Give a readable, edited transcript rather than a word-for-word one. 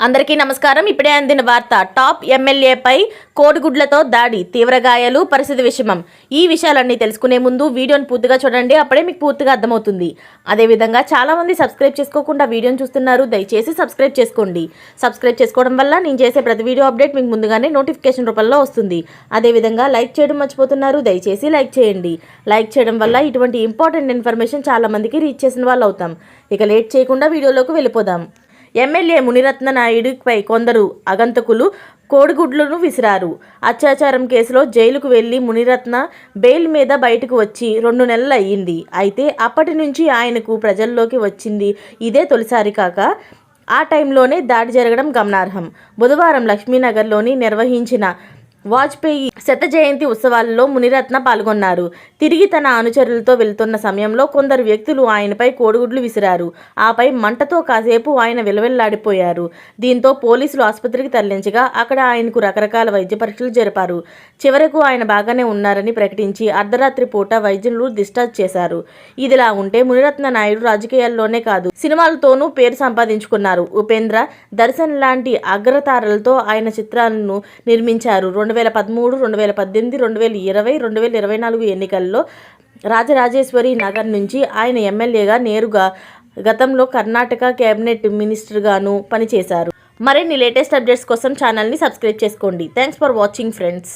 అందరికీ నమస్కారం. ఇప్పుడే అందిన వార్త. టాప్ ఎమ్మెల్యేపై కోడిగుడ్లతో దాడి, తీవ్ర గాయాలు, పరిస్థితి విషమం. ఈ విషయాలన్నీ తెలుసుకునే ముందు వీడియోని పూర్తిగా చూడండి, అప్పుడే మీకు పూర్తిగా అర్థమవుతుంది. అదేవిధంగా చాలామంది సబ్స్క్రైబ్ చేసుకోకుండా వీడియోని చూస్తున్నారు, దయచేసి సబ్స్క్రైబ్ చేసుకోండి. సబ్స్క్రైబ్ చేసుకోవడం వల్ల నేను చేసే ప్రతి వీడియో అప్డేట్ మీకు ముందుగానే నోటిఫికేషన్ రూపంలో వస్తుంది. అదేవిధంగా లైక్ చేయడం మర్చిపోతున్నారు, దయచేసి లైక్ చేయండి. లైక్ చేయడం వల్ల ఇటువంటి ఇంపార్టెంట్ ఇన్ఫర్మేషన్ చాలామందికి రీచ్ చేసిన వాళ్ళు అవుతాం. ఇక లేట్ చేయకుండా వీడియోలోకి వెళ్ళిపోదాం. ఎమ్మెల్యే మునిరత్న నాయుడుపై కొందరు అగంతకులు కోడిగుడ్లను విసిరారు. అత్యాచారం కేసులో జైలుకు వెళ్లి మునిరత్న బెయిల్ మీద బయటకు వచ్చి 2 నెలలు అయ్యింది. అయితే అప్పటి నుంచి ఆయనకు ప్రజల్లోకి వచ్చింది ఇదే తొలిసారి కాక ఆ టైంలోనే దాడి జరగడం గమనార్హం. బుధవారం లక్ష్మీనగర్లోని నిర్వహించిన వాజ్పేయి శత జయంతి ఉత్సవాల్లో మునిరత్న పాల్గొన్నారు. తిరిగి తన అనుచరులతో వెళ్తున్న సమయంలో కొందరు వ్యక్తులు ఆయనపై కోడిగుడ్లు విసిరారు. ఆపై మంటతో కాసేపు ఆయన విలవిల్లాడిపోయారు. దీంతో పోలీసులు ఆసుపత్రికి తరలించగా అక్కడ ఆయనకు రకరకాల వైద్య పరీక్షలు జరిపారు. చివరకు ఆయన బాగానే ఉన్నారని ప్రకటించి అర్ధరాత్రి పూట వైద్యులు డిశ్చార్జ్ చేశారు. ఇదిలా ఉంటే మునిరత్న నాయుడు రాజకీయాల్లోనే కాదు, సినిమాలతోనూ పేరు సంపాదించుకున్నారు. ఉపేంద్ర, దర్శన్ లాంటి అగ్రతారలతో ఆయన చిత్రాలను నిర్మించారు. 2013, 2018, 2020, 2024 ఎన్నికల్లో రాజరాజేశ్వరి నగర్ నుంచి ఆయన ఎమ్మెల్యేగా నేరుగా గతంలో కర్ణాటక కేబినెట్ మినిస్టర్గాను పనిచేశారు. మరిన్ని లేటెస్ట్ అప్డేట్స్ కోసం ఛానల్ని సబ్స్క్రైబ్ చేసుకోండి. Thanks for watching friends.